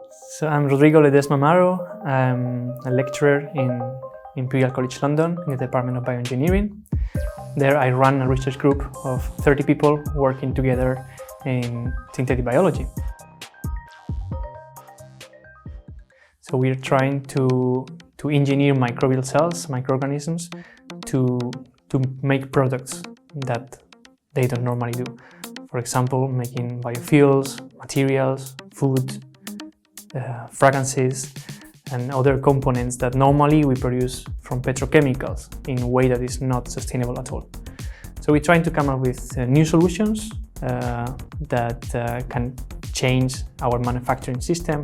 So I'm Rodrigo Ledesma-Amaro. I'm a lecturer in Imperial College London in the Department of Bioengineering. There I run a research group of 30 people working together in synthetic biology. So we're trying to engineer microbial cells, microorganisms, to make products that they don't normally do. For example, making biofuels, materials, food, fragrances, and other components that normally we produce from petrochemicals in a way that is not sustainable at all. So we're trying to come up with new solutions that can change our manufacturing system.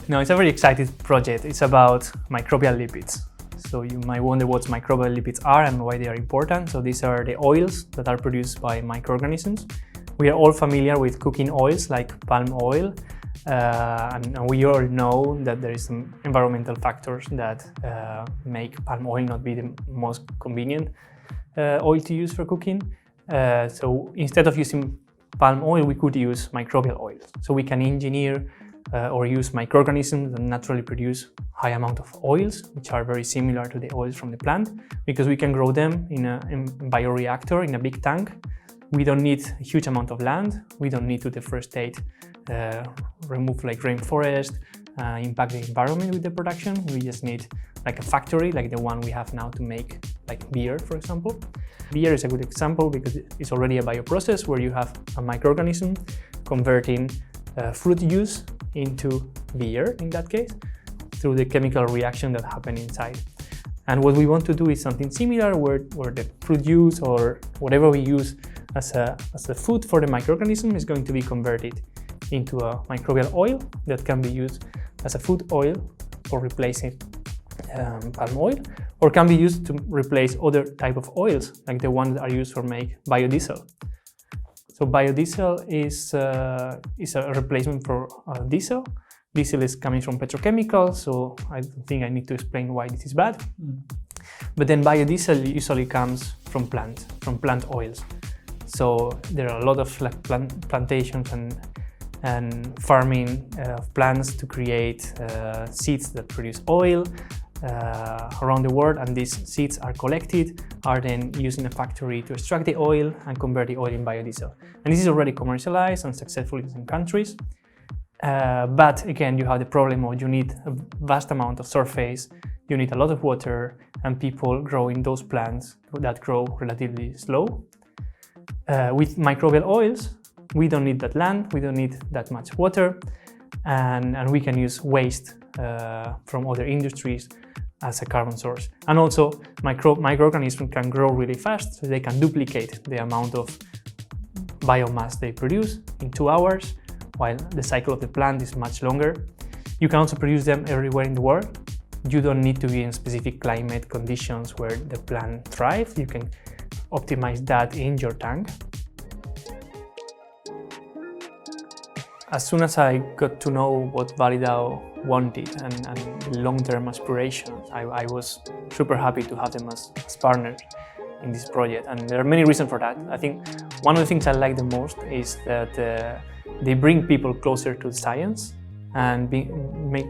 No, it's a very exciting project. It's about microbial lipids. So you might wonder what microbial lipids are and why they are important. So these are the oils that are produced by microorganisms. We are all familiar with cooking oils like palm oil, and we all know that there is some environmental factors that make palm oil not be the most convenient oil to use for cooking. So instead of using palm oil, we could use microbial oils. So we can engineer or use microorganisms that naturally produce high amount of oils, which are very similar to the oils from the plant, because we can grow them in a bioreactor, in a big tank. We don't need a huge amount of land. We don't need to deforestate, remove like rainforest, impact the environment with the production. We just need like a factory, like the one we have now to make like beer, for example. Beer is a good example because it's already a bioprocess where you have a microorganism converting fruit juice into beer, in that case, through the chemical reaction that happens inside. And what we want to do is something similar where the fruit juice or whatever we use as a food for the microorganism is going to be converted into a microbial oil that can be used as a food oil for replacing palm oil, or can be used to replace other type of oils like the ones that are used for make biodiesel. So biodiesel is a replacement for diesel. Diesel is coming from petrochemicals, so I don't think I need to explain why this is bad. But then biodiesel usually comes from plant oils. So there are a lot of like plantations and farming of plants to create seeds that produce oil around the world, and these seeds are collected, are then used in a factory to extract the oil and convert the oil in biodiesel. And this is already commercialized and successful in some countries. But again, you have the problem of you need a vast amount of surface, you need a lot of water, and people growing those plants that grow relatively slow. With microbial oils, we don't need that land, we don't need that much water, and we can use waste from other industries as a carbon source. And also, microorganisms can grow really fast, so they can duplicate the amount of biomass they produce in 2 hours, while the cycle of the plant is much longer. You can also produce them everywhere in the world. You don't need to be in specific climate conditions where the plant thrives. You can optimize that in your tank. As soon as I got to know what VALLEYDAO wanted and the long-term aspirations, I was super happy to have them as partners in this project. And there are many reasons for that. I think one of the things I like the most is that they bring people closer to science and make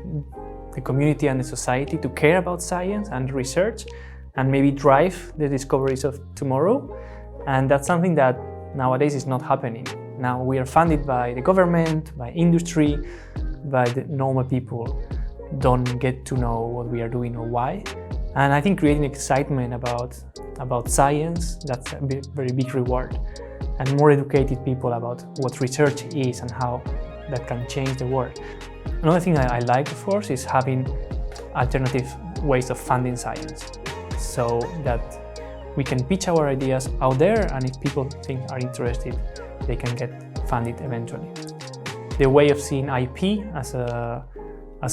the community and the society to care about science and research and maybe drive the discoveries of tomorrow. And that's something that nowadays is not happening. Now we are funded by the government, by industry, by the normal people don't get to know what we are doing or why. And I think creating excitement about science, that's a very big reward. And more educated people about what research is and how that can change the world. Another thing I like, of course, is having alternative ways of funding science, so that we can pitch our ideas out there, and if people are interested, they can get funded eventually. The way of seeing IP as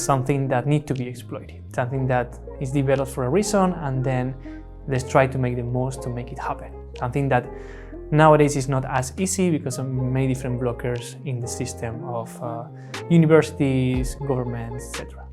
something that needs to be exploited, something that is developed for a reason, and then let's try to make the most to make it happen. Something that nowadays is not as easy because of many different blockers in the system of universities, governments, etc.